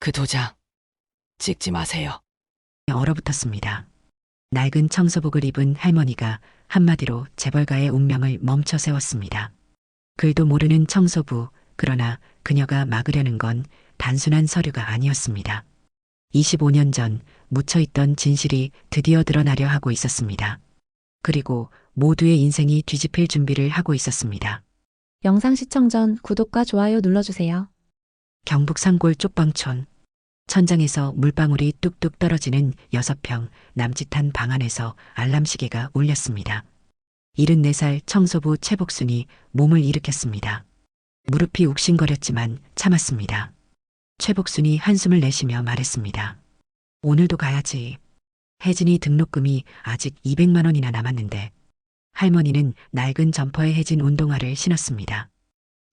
그 도장 찍지 마세요. 얼어붙었습니다. 낡은 청소복을 입은 할머니가 한마디로 재벌가의 운명을 멈춰 세웠습니다. 글도 모르는 청소부, 그러나 그녀가 막으려는 건 단순한 서류가 아니었습니다. 25년 전 묻혀있던 진실이 드디어 드러나려 하고 있었습니다. 그리고 모두의 인생이 뒤집힐 준비를 하고 있었습니다. 영상 시청 전 구독과 좋아요 눌러주세요. 경북 산골 쪽방촌. 천장에서 물방울이 뚝뚝 떨어지는 6평 남짓한 방 안에서 알람시계가 울렸습니다. 74살 청소부 최복순이 몸을 일으켰습니다. 무릎이 욱신거렸지만 참았습니다. 최복순이 한숨을 내쉬며 말했습니다. 오늘도 가야지. 혜진이 등록금이 아직 200만 원이나 남았는데. 할머니는 낡은 점퍼에 혜진 운동화를 신었습니다.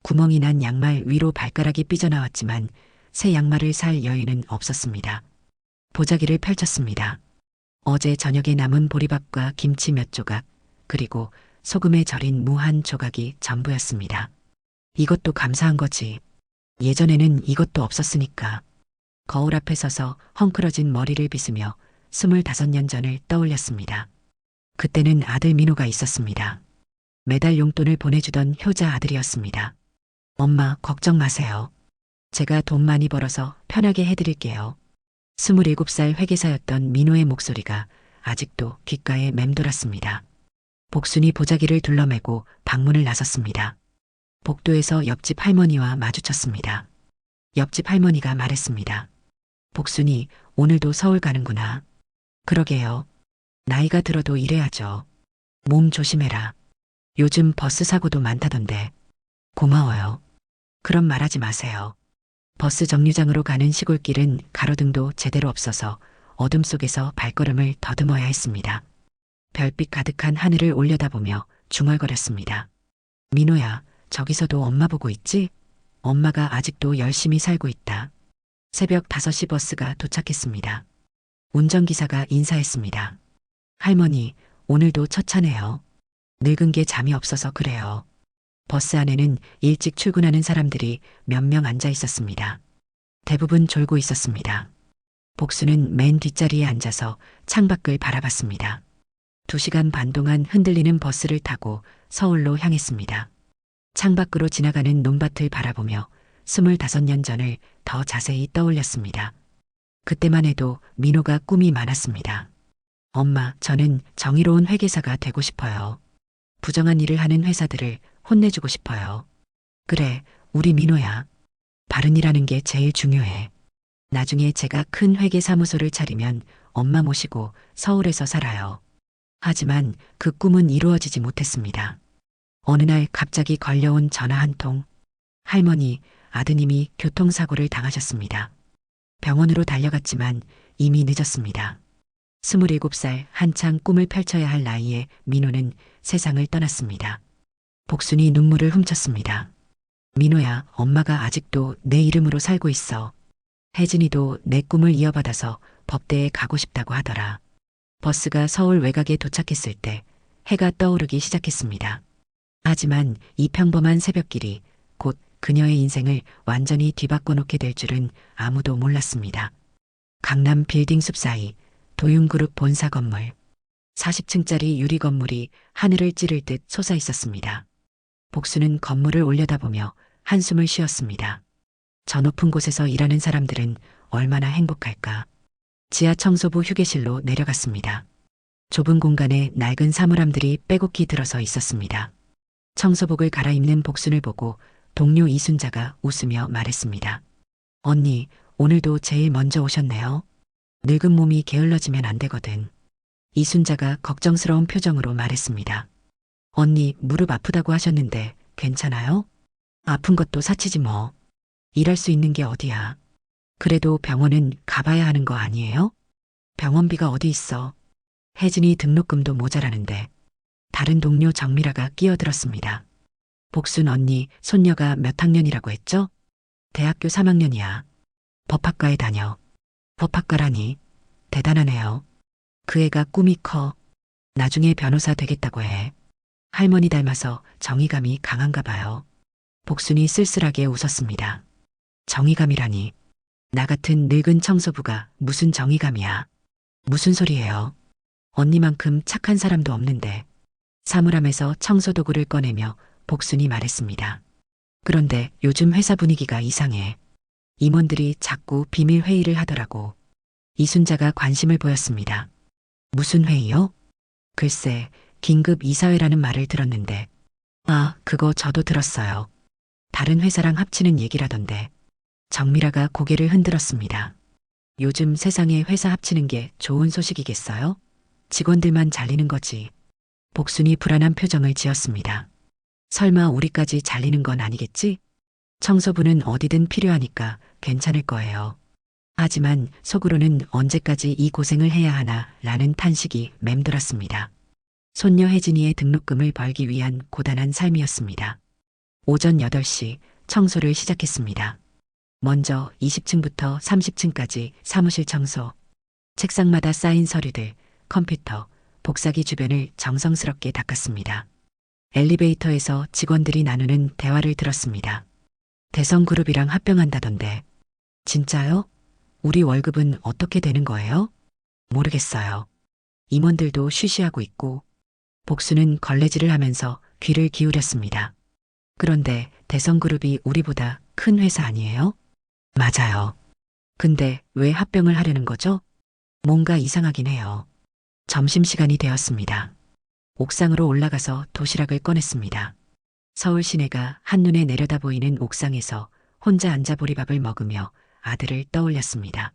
구멍이 난 양말 위로 발가락이 삐져나왔지만 새 양말을 살 여유는 없었습니다. 보자기를 펼쳤습니다. 어제 저녁에 남은 보리밥과 김치 몇 조각, 그리고 소금에 절인 무 한 조각이 전부였습니다. 이것도 감사한 거지. 예전에는 이것도 없었으니까. 거울 앞에 서서 헝클어진 머리를 빗으며 25년 전을 떠올렸습니다. 그때는 아들 민호가 있었습니다. 매달 용돈을 보내주던 효자 아들이었습니다. 엄마, 걱정 마세요. 제가 돈 많이 벌어서 편하게 해드릴게요. 27살 회계사였던 민호의 목소리가 아직도 귓가에 맴돌았습니다. 복순이 보자기를 둘러매고 방문을 나섰습니다. 복도에서 옆집 할머니와 마주쳤습니다. 옆집 할머니가 말했습니다. 복순이 오늘도 서울 가는구나. 그러게요. 나이가 들어도 일해야죠. 몸 조심해라. 요즘 버스 사고도 많다던데. 고마워요. 그런 말하지 마세요. 버스 정류장으로 가는 시골길은 가로등도 제대로 없어서 어둠 속에서 발걸음을 더듬어야 했습니다. 별빛 가득한 하늘을 올려다보며 중얼거렸습니다. 민호야, 저기서도 엄마 보고 있지? 엄마가 아직도 열심히 살고 있다. 새벽 5시 버스가 도착했습니다. 운전기사가 인사했습니다. 할머니, 오늘도 첫 차네요. 늙은 게 잠이 없어서 그래요. 버스 안에는 일찍 출근하는 사람들이 몇 명 앉아 있었습니다. 대부분 졸고 있었습니다. 복수는 맨 뒷자리에 앉아서 창밖을 바라봤습니다. 2시간 반 동안 흔들리는 버스를 타고 서울로 향했습니다. 창밖으로 지나가는 논밭을 바라보며 25년 전을 더 자세히 떠올렸습니다. 그때만 해도 민호가 꿈이 많았습니다. 엄마, 저는 정의로운 회계사가 되고 싶어요. 부정한 일을 하는 회사들을 혼내주고 싶어요. 그래, 우리 민호야. 바른 일하는 게 제일 중요해. 나중에 제가 큰 회계사무소를 차리면 엄마 모시고 서울에서 살아요. 하지만 그 꿈은 이루어지지 못했습니다. 어느 날 갑자기 걸려온 전화 한 통. 할머니, 아드님이 교통사고를 당하셨습니다. 병원으로 달려갔지만 이미 늦었습니다. 27살 한창 꿈을 펼쳐야 할 나이에 민호는 세상을 떠났습니다. 복순이 눈물을 훔쳤습니다. 민호야, 엄마가 아직도 내 이름으로 살고 있어. 혜진이도 내 꿈을 이어받아서 법대에 가고 싶다고 하더라. 버스가 서울 외곽에 도착했을 때 해가 떠오르기 시작했습니다. 하지만 이 평범한 새벽길이 곧 그녀의 인생을 완전히 뒤바꿔 놓게 될 줄은 아무도 몰랐습니다. 강남 빌딩 숲 사이 도윤그룹 본사 건물. 40층짜리 유리 건물이 하늘을 찌를 듯 솟아 있었습니다. 복수는 건물을 올려다보며 한숨을 쉬었습니다. 저 높은 곳에서 일하는 사람들은 얼마나 행복할까. 지하 청소부 휴게실로 내려갔습니다. 좁은 공간에 낡은 사물함들이 빼곡히 들어서 있었습니다. 청소복을 갈아입는 복순을 보고 동료 이순자가 웃으며 말했습니다. 언니, 오늘도 제일 먼저 오셨네요. 늙은 몸이 게을러지면 안 되거든. 이순자가 걱정스러운 표정으로 말했습니다. 언니, 무릎 아프다고 하셨는데 괜찮아요? 아픈 것도 사치지 뭐. 일할 수 있는 게 어디야. 그래도 병원은 가봐야 하는 거 아니에요? 병원비가 어디 있어. 혜진이 등록금도 모자라는데. 다른 동료 정미라가 끼어들었습니다. 복순 언니, 손녀가 몇 학년이라고 했죠? 대학교 3학년이야. 법학과에 다녀. 법학과라니. 대단하네요. 그 애가 꿈이 커. 나중에 변호사 되겠다고 해. 할머니 닮아서 정의감이 강한가 봐요. 복순이 쓸쓸하게 웃었습니다. 정의감이라니. 나 같은 늙은 청소부가 무슨 정의감이야. 무슨 소리예요. 언니만큼 착한 사람도 없는데. 사물함에서 청소도구를 꺼내며 복순이 말했습니다. 그런데 요즘 회사 분위기가 이상해. 임원들이 자꾸 비밀 회의를 하더라고. 이순자가 관심을 보였습니다. 무슨 회의요? 글쎄, 긴급 이사회라는 말을 들었는데. 아, 그거 저도 들었어요. 다른 회사랑 합치는 얘기라던데. 정미라가 고개를 흔들었습니다. 요즘 세상에 회사 합치는 게 좋은 소식이겠어요? 직원들만 잘리는 거지. 복순이 불안한 표정을 지었습니다. 설마 우리까지 잘리는 건 아니겠지? 청소부는 어디든 필요하니까 괜찮을 거예요. 하지만 속으로는 언제까지 이 고생을 해야 하나 라는 탄식이 맴돌았습니다. 손녀 혜진이의 등록금을 벌기 위한 고단한 삶이었습니다. 오전 8시 청소를 시작했습니다. 먼저 20층부터 30층까지 사무실 청소, 책상마다 쌓인 서류들, 컴퓨터, 복사기 주변을 정성스럽게 닦았습니다. 엘리베이터에서 직원들이 나누는 대화를 들었습니다. 대성그룹이랑 합병한다던데. 진짜요? 우리 월급은 어떻게 되는 거예요? 모르겠어요. 임원들도 쉬쉬하고 있고. 복수는 걸레질을 하면서 귀를 기울였습니다. 그런데 대성그룹이 우리보다 큰 회사 아니에요? 맞아요. 근데 왜 합병을 하려는 거죠? 뭔가 이상하긴 해요. 점심시간이 되었습니다. 옥상으로 올라가서 도시락을 꺼냈습니다. 서울 시내가 한눈에 내려다 보이는 옥상에서 혼자 앉아 보리밥을 먹으며 아들을 떠올렸습니다.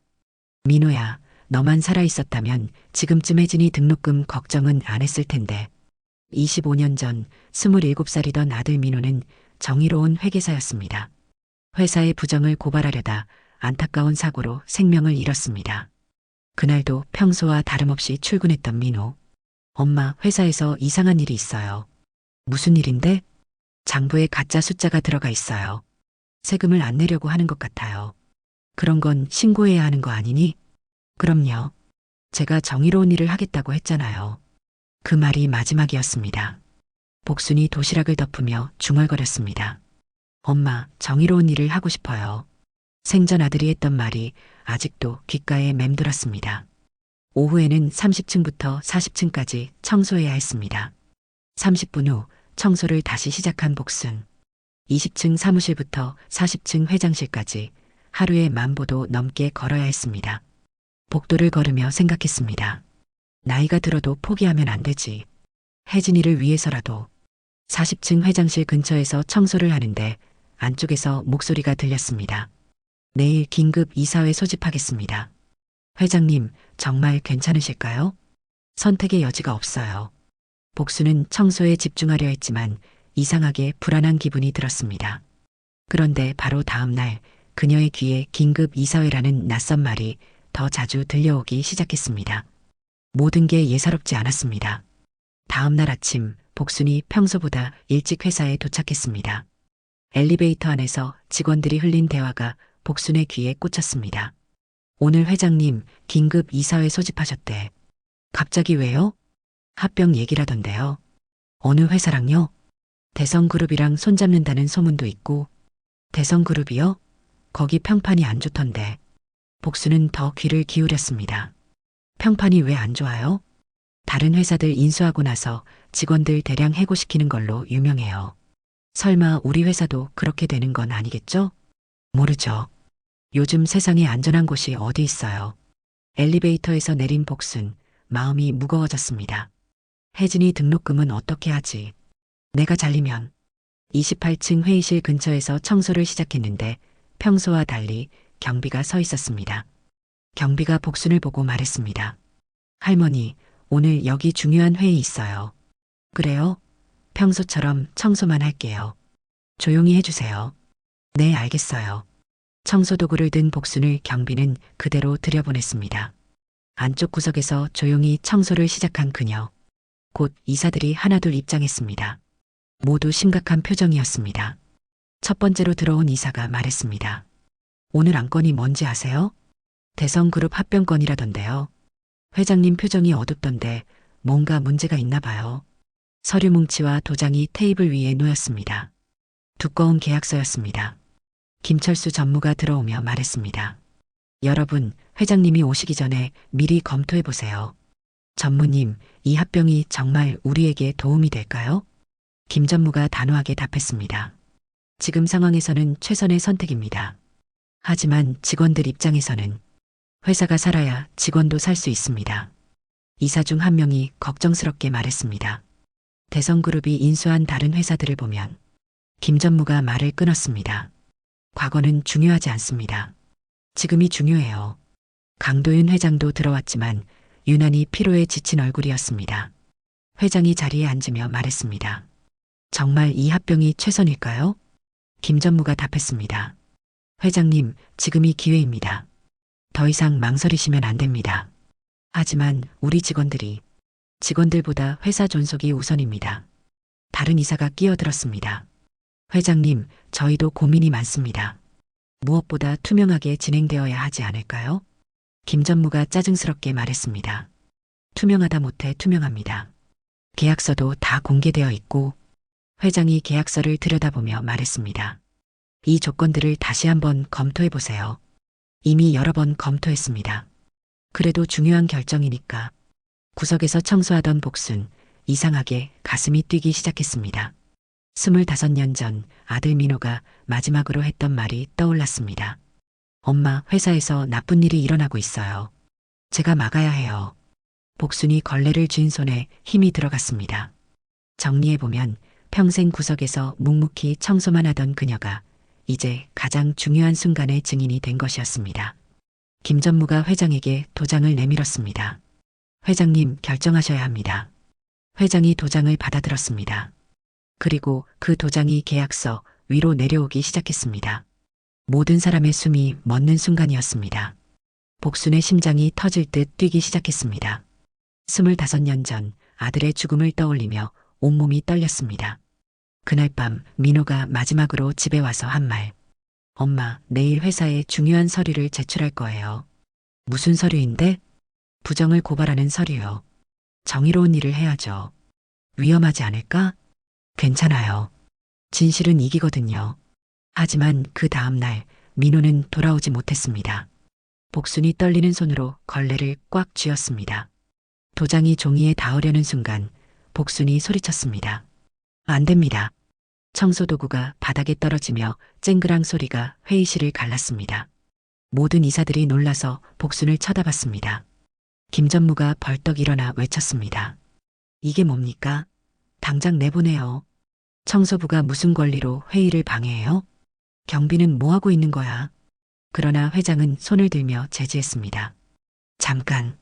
민호야, 너만 살아있었다면 지금쯤 혜진이 등록금 걱정은 안 했을 텐데. 25년 전 27살이던 아들 민호는 정의로운 회계사였습니다. 회사의 부정을 고발하려다 안타까운 사고로 생명을 잃었습니다. 그날도 평소와 다름없이 출근했던 민호. 엄마, 회사에서 이상한 일이 있어요. 무슨 일인데? 장부에 가짜 숫자가 들어가 있어요. 세금을 안 내려고 하는 것 같아요. 그런 건 신고해야 하는 거 아니니? 그럼요. 제가 정의로운 일을 하겠다고 했잖아요. 그 말이 마지막이었습니다. 복순이 도시락을 덮으며 중얼거렸습니다. 엄마, 정의로운 일을 하고 싶어요. 생전 아들이 했던 말이 아직도 귓가에 맴돌았습니다. 오후에는 30층부터 40층까지 청소해야 했습니다. 30분 후 청소를 다시 시작한 복순. 20층 사무실부터 40층 회장실까지 하루에 10,000보도 넘게 걸어야 했습니다. 복도를 걸으며 생각했습니다. 나이가 들어도 포기하면 안 되지. 혜진이를 위해서라도. 40층 회장실 근처에서 청소를 하는데 안쪽에서 목소리가 들렸습니다. 내일 긴급 이사회 소집하겠습니다. 회장님, 정말 괜찮으실까요? 선택의 여지가 없어요. 복수는 청소에 집중하려 했지만 이상하게 불안한 기분이 들었습니다. 그런데 바로 다음 날 그녀의 귀에 긴급 이사회라는 낯선 말이 더 자주 들려오기 시작했습니다. 모든 게 예사롭지 않았습니다. 다음 날 아침 복순이 평소보다 일찍 회사에 도착했습니다. 엘리베이터 안에서 직원들이 흘린 대화가 복순의 귀에 꽂혔습니다. 오늘 회장님 긴급 이사회 소집하셨대. 갑자기 왜요? 합병 얘기라던데요. 어느 회사랑요? 대성그룹이랑 손잡는다는 소문도 있고. 대성그룹이요? 거기 평판이 안 좋던데. 복수는 더 귀를 기울였습니다. 평판이 왜 안 좋아요? 다른 회사들 인수하고 나서 직원들 대량 해고시키는 걸로 유명해요. 설마 우리 회사도 그렇게 되는 건 아니겠죠? 모르죠. 요즘 세상에 안전한 곳이 어디 있어요. 엘리베이터에서 내린 복순, 마음이 무거워졌습니다. 혜진이 등록금은 어떻게 하지? 내가 잘리면. 28층 회의실 근처에서 청소를 시작했는데 평소와 달리 경비가 서 있었습니다. 경비가 복순을 보고 말했습니다. 할머니, 오늘 여기 중요한 회의 있어요. 그래요? 평소처럼 청소만 할게요. 조용히 해주세요. 네, 알겠어요. 청소도구를 든 복순을 경비는 그대로 들여보냈습니다. 안쪽 구석에서 조용히 청소를 시작한 그녀. 곧 이사들이 하나둘 입장했습니다. 모두 심각한 표정이었습니다. 첫 번째로 들어온 이사가 말했습니다. 오늘 안건이 뭔지 아세요? 대성그룹 합병건이라던데요. 회장님 표정이 어둡던데 뭔가 문제가 있나 봐요. 서류 뭉치와 도장이 테이블 위에 놓였습니다. 두꺼운 계약서였습니다. 김철수 전무가 들어오며 말했습니다. 여러분, 회장님이 오시기 전에 미리 검토해 보세요. 전무님, 이 합병이 정말 우리에게 도움이 될까요? 김 전무가 단호하게 답했습니다. 지금 상황에서는 최선의 선택입니다. 하지만 직원들 입장에서는 회사가 살아야 직원도 살 수 있습니다. 이사 중 한 명이 걱정스럽게 말했습니다. 대성그룹이 인수한 다른 회사들을 보면 김 전무가 말을 끊었습니다. 과거는 중요하지 않습니다. 지금이 중요해요. 강도윤 회장도 들어왔지만 유난히 피로에 지친 얼굴이었습니다. 회장이 자리에 앉으며 말했습니다. 정말 이 합병이 최선일까요? 김 전무가 답했습니다. 회장님, 지금이 기회입니다. 더 이상 망설이시면 안 됩니다. 하지만 우리 직원들보다 회사 존속이 우선입니다. 다른 이사가 끼어들었습니다. 회장님, 저희도 고민이 많습니다. 무엇보다 투명하게 진행되어야 하지 않을까요? 김 전무가 짜증스럽게 말했습니다. 투명하다 못해 투명합니다. 계약서도 다 공개되어 있고 회장이 계약서를 들여다보며 말했습니다. 이 조건들을 다시 한번 검토해 보세요. 이미 여러 번 검토했습니다. 그래도 중요한 결정이니까. 구석에서 청소하던 복순, 이상하게 가슴이 뛰기 시작했습니다. 25년 전 아들 민호가 마지막으로 했던 말이 떠올랐습니다. 엄마, 회사에서 나쁜 일이 일어나고 있어요. 제가 막아야 해요. 복순이 걸레를 쥔 손에 힘이 들어갔습니다. 정리해보면 평생 구석에서 묵묵히 청소만 하던 그녀가 이제 가장 중요한 순간의 증인이 된 것이었습니다. 김 전무가 회장에게 도장을 내밀었습니다. 회장님, 결정하셔야 합니다. 회장이 도장을 받아들었습니다. 그리고 그 도장이 계약서 위로 내려오기 시작했습니다. 모든 사람의 숨이 멎는 순간이었습니다. 복순의 심장이 터질 듯 뛰기 시작했습니다. 25년 전 아들의 죽음을 떠올리며 온몸이 떨렸습니다. 그날 밤 민호가 마지막으로 집에 와서 한 말. 엄마, 내일 회사에 중요한 서류를 제출할 거예요. 무슨 서류인데? 부정을 고발하는 서류요. 정의로운 일을 해야죠. 위험하지 않을까? 괜찮아요. 진실은 이기거든요. 하지만 그 다음 날 민호는 돌아오지 못했습니다. 복순이 떨리는 손으로 걸레를 꽉 쥐었습니다. 도장이 종이에 닿으려는 순간 복순이 소리쳤습니다. 안 됩니다. 청소도구가 바닥에 떨어지며 쨍그랑 소리가 회의실을 갈랐습니다. 모든 이사들이 놀라서 복순을 쳐다봤습니다. 김 전무가 벌떡 일어나 외쳤습니다. 이게 뭡니까? 당장 내보내요. 청소부가 무슨 권리로 회의를 방해해요? 경비는 뭐하고 있는 거야? 그러나 회장은 손을 들며 제지했습니다. 잠깐,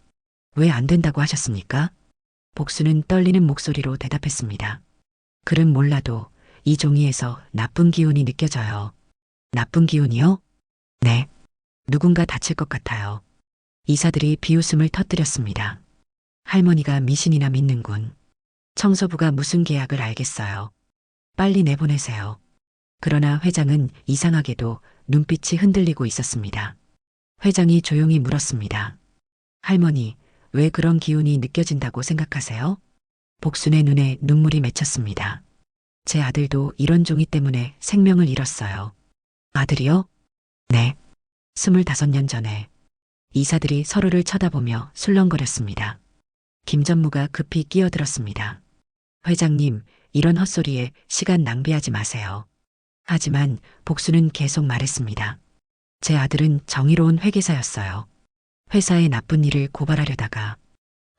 왜 안 된다고 하셨습니까? 복수는 떨리는 목소리로 대답했습니다. 글은 몰라도 이 종이에서 나쁜 기운이 느껴져요. 나쁜 기운이요? 네. 누군가 다칠 것 같아요. 이사들이 비웃음을 터뜨렸습니다. 할머니가 미신이나 믿는군. 청소부가 무슨 계약을 알겠어요. 빨리 내보내세요. 그러나 회장은 이상하게도 눈빛이 흔들리고 있었습니다. 회장이 조용히 물었습니다. 할머니, 왜 그런 기운이 느껴진다고 생각하세요? 복순의 눈에 눈물이 맺혔습니다. 제 아들도 이런 종이 때문에 생명을 잃었어요. 아들이요? 네. 25년 전에. 이사들이 서로를 쳐다보며 술렁거렸습니다. 김 전무가 급히 끼어들었습니다. 회장님, 이런 헛소리에 시간 낭비하지 마세요. 하지만 복수는 계속 말했습니다. 제 아들은 정의로운 회계사였어요. 회사의 나쁜 일을 고발하려다가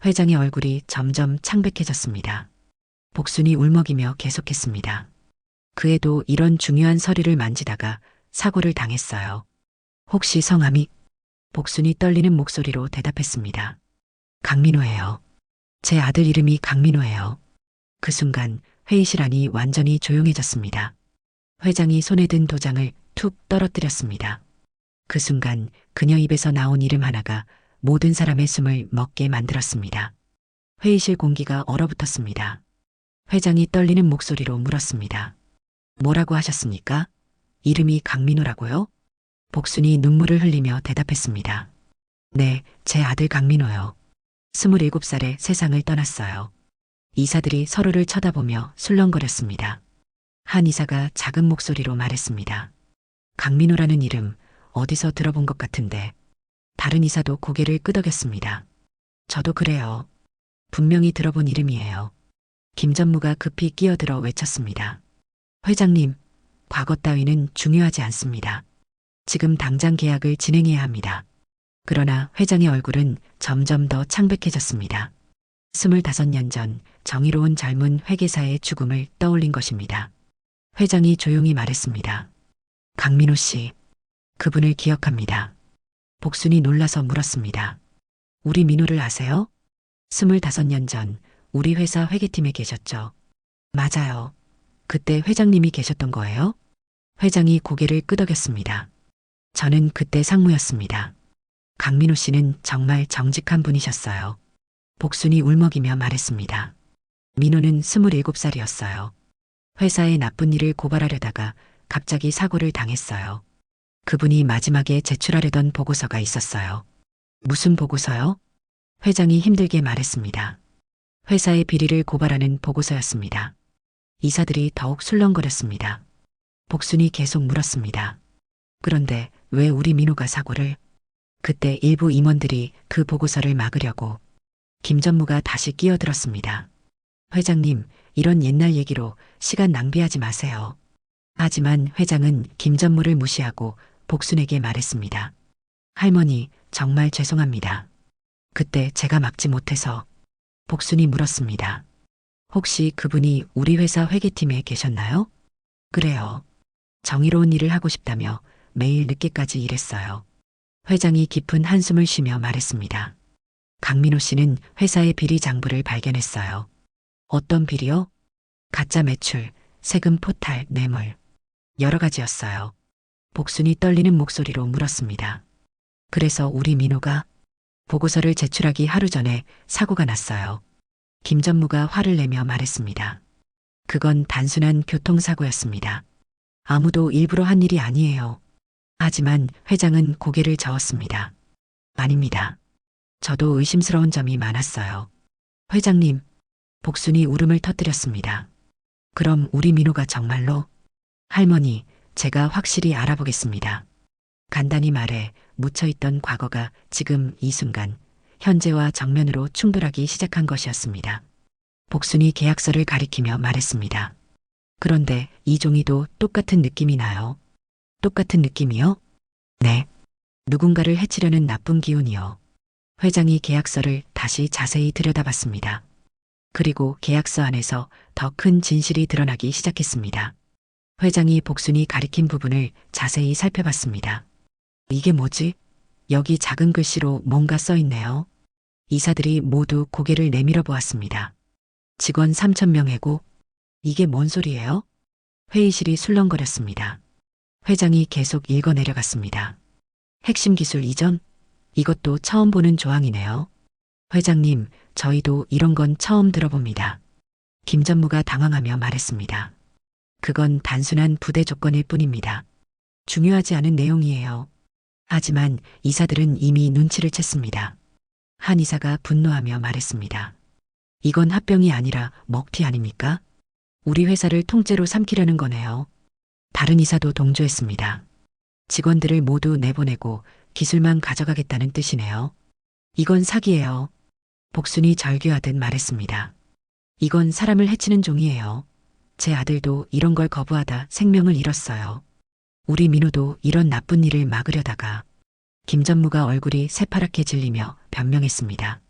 회장의 얼굴이 점점 창백해졌습니다. 복순이 울먹이며 계속했습니다. 그 애도 이런 중요한 서류를 만지다가 사고를 당했어요. 혹시 성함이? 복순이 떨리는 목소리로 대답했습니다. 강민호예요. 제 아들 이름이 강민호예요. 그 순간 회의실 안이 완전히 조용해졌습니다. 회장이 손에 든 도장을 툭 떨어뜨렸습니다. 그 순간 그녀 입에서 나온 이름 하나가 모든 사람의 숨을 멎게 만들었습니다. 회의실 공기가 얼어붙었습니다. 회장이 떨리는 목소리로 물었습니다. 뭐라고 하셨습니까? 이름이 강민호라고요? 복순이 눈물을 흘리며 대답했습니다. 네, 제 아들 강민호요. 27살에 세상을 떠났어요. 이사들이 서로를 쳐다보며 술렁거렸습니다. 한 이사가 작은 목소리로 말했습니다. 강민호라는 이름 어디서 들어본 것 같은데. 다른 이사도 고개를 끄덕였습니다. 저도 그래요. 분명히 들어본 이름이에요. 김 전무가 급히 끼어들어 외쳤습니다. 회장님, 과거 따위는 중요하지 않습니다. 지금 당장 계약을 진행해야 합니다. 그러나 회장의 얼굴은 점점 더 창백해졌습니다. 25년 전 정의로운 젊은 회계사의 죽음을 떠올린 것입니다. 회장이 조용히 말했습니다. 강민호 씨, 그분을 기억합니다. 복순이 놀라서 물었습니다. 우리 민호를 아세요? 25년 전 우리 회사 회계팀에 계셨죠? 맞아요. 그때 회장님이 계셨던 거예요? 회장이 고개를 끄덕였습니다. 저는 그때 상무였습니다. 강민호 씨는 정말 정직한 분이셨어요. 복순이 울먹이며 말했습니다. 민호는 27살이었어요. 회사에 나쁜 일을 고발하려다가 갑자기 사고를 당했어요. 그분이 마지막에 제출하려던 보고서가 있었어요. 무슨 보고서요? 회장이 힘들게 말했습니다. 회사의 비리를 고발하는 보고서였습니다. 이사들이 더욱 술렁거렸습니다. 복순이 계속 물었습니다. 그런데 왜 우리 민호가 사고를? 그때 일부 임원들이 그 보고서를 막으려고 김 전무가 다시 끼어들었습니다. 회장님, 이런 옛날 얘기로 시간 낭비하지 마세요. 하지만 회장은 김 전무를 무시하고 복순에게 말했습니다. 할머니, 정말 죄송합니다. 그때 제가 막지 못해서. 복순이 물었습니다. 혹시 그분이 우리 회사 회계팀에 계셨나요? 그래요. 정의로운 일을 하고 싶다며 매일 늦게까지 일했어요. 회장이 깊은 한숨을 쉬며 말했습니다. 강민호 씨는 회사의 비리 장부를 발견했어요. 어떤 비리요? 가짜 매출, 세금 포탈, 뇌물. 여러 가지였어요. 복순이 떨리는 목소리로 물었습니다. 그래서 우리 민호가 보고서를 제출하기 하루 전에 사고가 났어요. 김 전무가 화를 내며 말했습니다. 그건 단순한 교통사고였습니다. 아무도 일부러 한 일이 아니에요. 하지만 회장은 고개를 저었습니다. 아닙니다. 저도 의심스러운 점이 많았어요. 회장님, 복순이 울음을 터뜨렸습니다. 그럼 우리 민호가 정말로? 할머니, 제가 확실히 알아보겠습니다. 간단히 말해 묻혀있던 과거가 지금 이 순간 현재와 정면으로 충돌하기 시작한 것이었습니다. 복순이 계약서를 가리키며 말했습니다. 그런데 이종이도 똑같은 느낌이 나요. 똑같은 느낌이요? 네. 누군가를 해치려는 나쁜 기운이요. 회장이 계약서를 다시 자세히 들여다봤습니다. 그리고 계약서 안에서 더 큰 진실이 드러나기 시작했습니다. 회장이 복순이 가리킨 부분을 자세히 살펴봤습니다. 이게 뭐지? 여기 작은 글씨로 뭔가 써 있네요. 이사들이 모두 고개를 내밀어 보았습니다. 직원 3,000명 해고? 이게 뭔 소리예요? 회의실이 술렁거렸습니다. 회장이 계속 읽어 내려갔습니다. 핵심 기술 이전? 이것도 처음 보는 조항이네요. 회장님, 저희도 이런 건 처음 들어봅니다. 김 전무가 당황하며 말했습니다. 그건 단순한 부대 조건일 뿐입니다. 중요하지 않은 내용이에요. 하지만 이사들은 이미 눈치를 챘습니다. 한 이사가 분노하며 말했습니다. 이건 합병이 아니라 먹튀 아닙니까? 우리 회사를 통째로 삼키려는 거네요. 다른 이사도 동조했습니다. 직원들을 모두 내보내고 기술만 가져가겠다는 뜻이네요. 이건 사기예요. 복순이 절규하듯 말했습니다. 이건 사람을 해치는 종이에요. 제 아들도 이런 걸 거부하다 생명을 잃었어요. 우리 민호도 이런 나쁜 일을 막으려다가. 김 전무가 얼굴이 새파랗게 질리며 변명했습니다.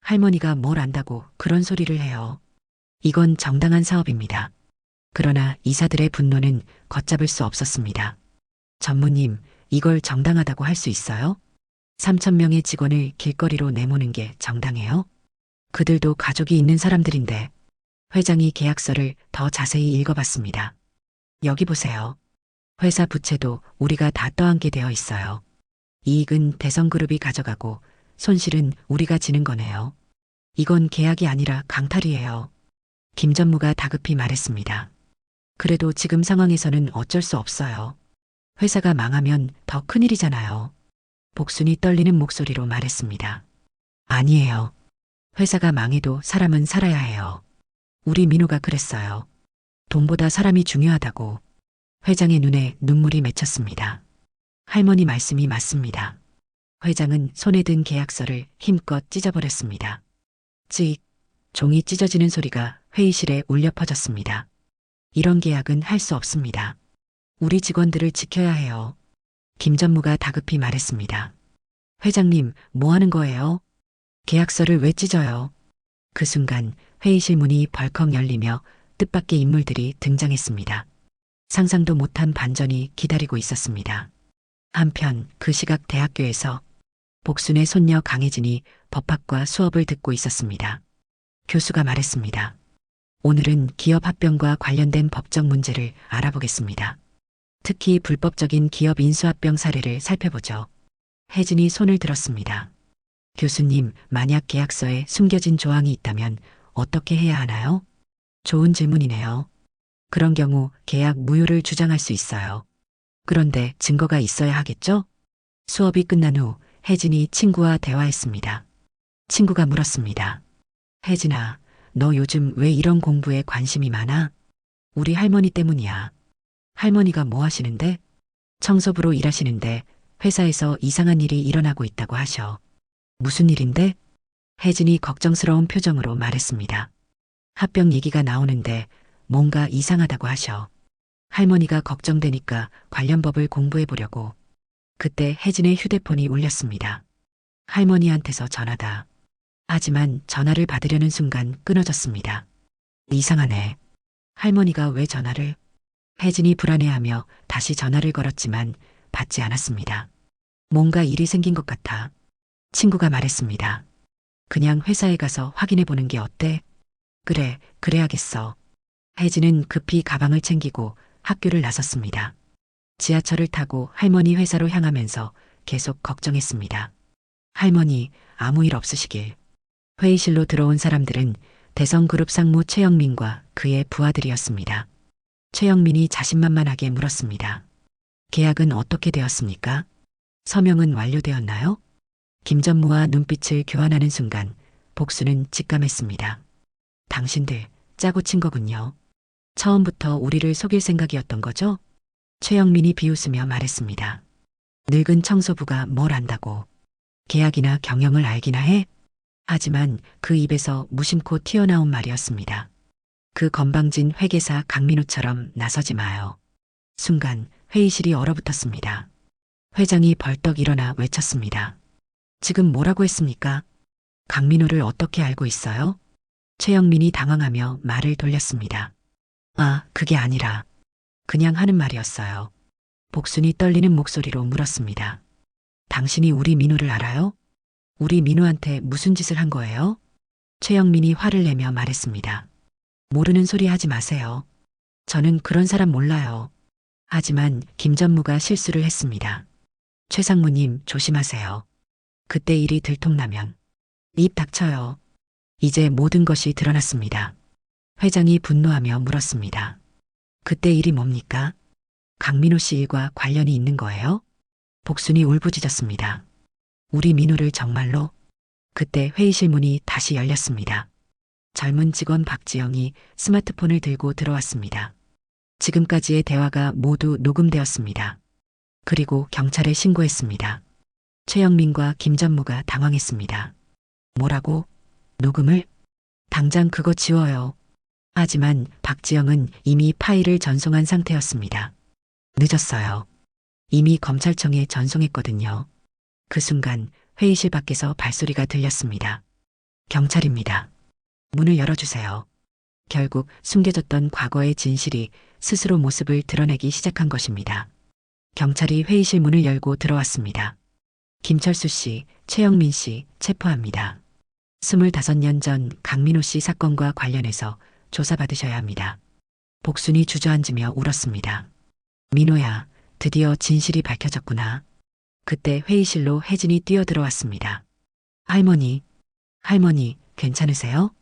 할머니가 뭘 안다고 그런 소리를 해요. 이건 정당한 사업입니다. 그러나 이사들의 분노는 걷잡을 수 없었습니다. 전무님, 이걸 정당하다고 할 수 있어요? 3,000명의 직원을 길거리로 내모는 게 정당해요? 그들도 가족이 있는 사람들인데. 회장이 계약서를 더 자세히 읽어봤습니다. 여기 보세요. 회사 부채도 우리가 다 떠안게 되어 있어요. 이익은 대성그룹이 가져가고 손실은 우리가 지는 거네요. 이건 계약이 아니라 강탈이에요. 김 전무가 다급히 말했습니다. 그래도 지금 상황에서는 어쩔 수 없어요. 회사가 망하면 더 큰일이잖아요. 복순이 떨리는 목소리로 말했습니다. 아니에요. 회사가 망해도 사람은 살아야 해요. 우리 민호가 그랬어요. 돈보다 사람이 중요하다고. 회장의 눈에 눈물이 맺혔습니다. 할머니 말씀이 맞습니다. 회장은 손에 든 계약서를 힘껏 찢어버렸습니다. 찍! 종이 찢어지는 소리가 회의실에 울려 퍼졌습니다. 이런 계약은 할 수 없습니다. 우리 직원들을 지켜야 해요. 김 전무가 다급히 말했습니다. 회장님, 뭐 하는 거예요? 계약서를 왜 찢어요? 그 순간 회의실 문이 벌컥 열리며 뜻밖의 인물들이 등장했습니다. 상상도 못한 반전이 기다리고 있었습니다. 한편 그 시각 대학교에서 복순의 손녀 강혜진이 법학과 수업을 듣고 있었습니다. 교수가 말했습니다. 오늘은 기업 합병과 관련된 법적 문제를 알아보겠습니다. 특히 불법적인 기업 인수합병 사례를 살펴보죠. 혜진이 손을 들었습니다. 교수님, 만약 계약서에 숨겨진 조항이 있다면 어떻게 해야 하나요? 좋은 질문이네요. 그런 경우 계약 무효를 주장할 수 있어요. 그런데 증거가 있어야 하겠죠? 수업이 끝난 후 혜진이 친구와 대화했습니다. 친구가 물었습니다. 혜진아, 너 요즘 왜 이런 공부에 관심이 많아? 우리 할머니 때문이야. 할머니가 뭐 하시는데? 청소부로 일하시는데 회사에서 이상한 일이 일어나고 있다고 하셔. 무슨 일인데? 혜진이 걱정스러운 표정으로 말했습니다. 합병 얘기가 나오는데 뭔가 이상하다고 하셔. 할머니가 걱정되니까 관련 법을 공부해 보려고. 그때 혜진의 휴대폰이 울렸습니다. 할머니한테서 전화다. 하지만 전화를 받으려는 순간 끊어졌습니다. 이상하네. 할머니가 왜 전화를? 혜진이 불안해하며 다시 전화를 걸었지만 받지 않았습니다. 뭔가 일이 생긴 것 같아. 친구가 말했습니다. 그냥 회사에 가서 확인해 보는 게 어때? 그래, 그래야겠어. 혜진은 급히 가방을 챙기고 학교를 나섰습니다. 지하철을 타고 할머니 회사로 향하면서 계속 걱정했습니다. 할머니, 아무 일 없으시길. 회의실로 들어온 사람들은 대성그룹 상무 최영민과 그의 부하들이었습니다. 최영민이 자신만만하게 물었습니다. 계약은 어떻게 되었습니까? 서명은 완료되었나요? 김 전무와 눈빛을 교환하는 순간 복수는 직감했습니다. 당신들 짜고 친 거군요. 처음부터 우리를 속일 생각이었던 거죠? 최영민이 비웃으며 말했습니다. 늙은 청소부가 뭘 안다고. 계약이나 경영을 알기나 해? 하지만 그 입에서 무심코 튀어나온 말이었습니다. 그 건방진 회계사 강민우처럼 나서지 마요. 순간 회의실이 얼어붙었습니다. 회장이 벌떡 일어나 외쳤습니다. 지금 뭐라고 했습니까? 강민우를 어떻게 알고 있어요? 최영민이 당황하며 말을 돌렸습니다. 아, 그게 아니라 그냥 하는 말이었어요. 복순이 떨리는 목소리로 물었습니다. 당신이 우리 민우를 알아요? 우리 민우한테 무슨 짓을 한 거예요? 최영민이 화를 내며 말했습니다. 모르는 소리 하지 마세요. 저는 그런 사람 몰라요. 하지만 김 전무가 실수를 했습니다. 최 상무님 조심하세요. 그때 일이 들통나면 입 닥쳐요. 이제 모든 것이 드러났습니다. 회장이 분노하며 물었습니다. 그때 일이 뭡니까? 강민우 씨 일과 관련이 있는 거예요? 복순이 울부짖었습니다. 우리 민우를 정말로? 그때 회의실 문이 다시 열렸습니다. 젊은 직원 박지영이 스마트폰을 들고 들어왔습니다. 지금까지의 대화가 모두 녹음되었습니다. 그리고 경찰에 신고했습니다. 최영민과 김 전무가 당황했습니다. 뭐라고? 녹음을? 당장 그거 지워요. 하지만 박지영은 이미 파일을 전송한 상태였습니다. 늦었어요. 이미 검찰청에 전송했거든요. 그 순간 회의실 밖에서 발소리가 들렸습니다. 경찰입니다. 문을 열어주세요. 결국 숨겨졌던 과거의 진실이 스스로 모습을 드러내기 시작한 것입니다. 경찰이 회의실 문을 열고 들어왔습니다. 김철수 씨, 최영민 씨 체포합니다. 25년 전 강민우 씨 사건과 관련해서 조사받으셔야 합니다. 복순이 주저앉으며 울었습니다. 민호야, 드디어 진실이 밝혀졌구나. 그때 회의실로 혜진이 뛰어들어왔습니다. 할머니, 할머니, 괜찮으세요?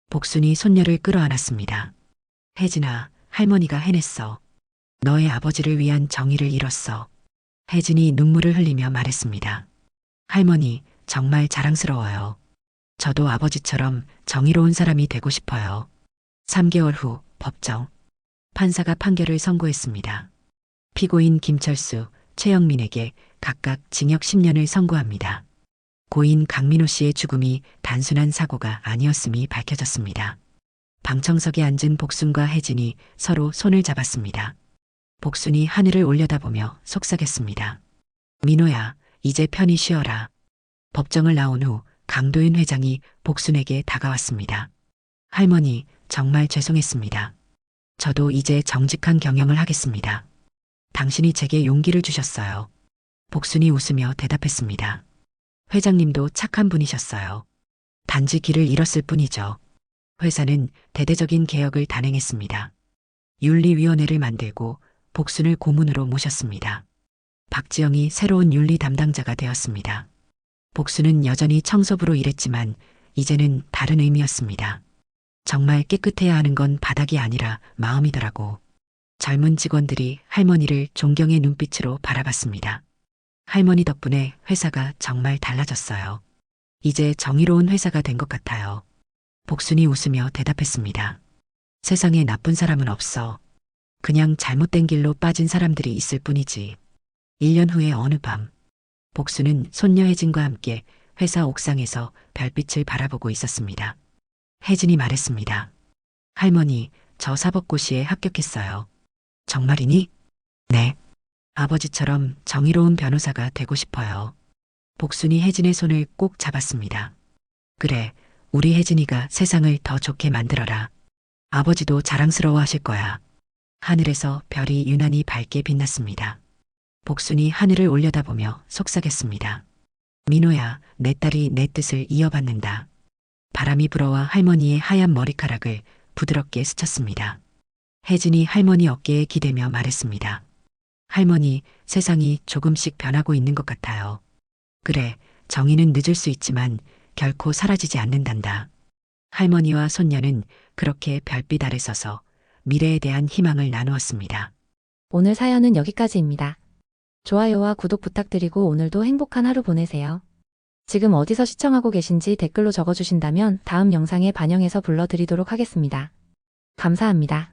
복순이 손녀를 끌어안았습니다. 혜진아, 할머니가 해냈어. 너의 아버지를 위한 정의를 이뤘어. 혜진이 눈물을 흘리며 말했습니다. 할머니, 정말 자랑스러워요. 저도 아버지처럼 정의로운 사람이 되고 싶어요. 3개월 후 법정. 판사가 판결을 선고했습니다. 피고인 김철수, 최영민에게 각각 징역 10년을 선고합니다. 고인 강민호 씨의 죽음이 단순한 사고가 아니었음이 밝혀졌습니다. 방청석에 앉은 복순과 혜진이 서로 손을 잡았습니다. 복순이 하늘을 올려다보며 속삭였습니다. 민호야, 이제 편히 쉬어라. 법정을 나온 후 강도윤 회장이 복순에게 다가왔습니다. 할머니, 정말 죄송했습니다. 저도 이제 정직한 경영을 하겠습니다. 당신이 제게 용기를 주셨어요. 복순이 웃으며 대답했습니다. 회장님도 착한 분이셨어요. 단지 길을 잃었을 뿐이죠. 회사는 대대적인 개혁을 단행했습니다. 윤리위원회를 만들고 복순을 고문으로 모셨습니다. 박지영이 새로운 윤리 담당자가 되었습니다. 복순은 여전히 청소부로 일했지만 이제는 다른 의미였습니다. 정말 깨끗해야 하는 건 바닥이 아니라 마음이더라고. 젊은 직원들이 할머니를 존경의 눈빛으로 바라봤습니다. 할머니 덕분에 회사가 정말 달라졌어요. 이제 정의로운 회사가 된 것 같아요. 복순이 웃으며 대답했습니다. 세상에 나쁜 사람은 없어. 그냥 잘못된 길로 빠진 사람들이 있을 뿐이지. 1년 후의 어느 밤, 복순은 손녀 혜진과 함께 회사 옥상에서 별빛을 바라보고 있었습니다. 혜진이 말했습니다. 할머니, 저 사법고시에 합격했어요. 정말이니? 네. 아버지처럼 정의로운 변호사가 되고 싶어요. 복순이 혜진의 손을 꼭 잡았습니다. 그래, 우리 혜진이가 세상을 더 좋게 만들어라. 아버지도 자랑스러워 하실 거야. 하늘에서 별이 유난히 밝게 빛났습니다. 복순이 하늘을 올려다보며 속삭였습니다. 민호야, 내 딸이 내 뜻을 이어받는다. 바람이 불어와 할머니의 하얀 머리카락을 부드럽게 스쳤습니다. 혜진이 할머니 어깨에 기대며 말했습니다. 할머니, 세상이 조금씩 변하고 있는 것 같아요. 그래, 정의는 늦을 수 있지만 결코 사라지지 않는단다. 할머니와 손녀는 그렇게 별빛 아래 서서 미래에 대한 희망을 나누었습니다. 오늘 사연은 여기까지입니다. 좋아요와 구독 부탁드리고 오늘도 행복한 하루 보내세요. 지금 어디서 시청하고 계신지 댓글로 적어주신다면 다음 영상에 반영해서 불러드리도록 하겠습니다. 감사합니다.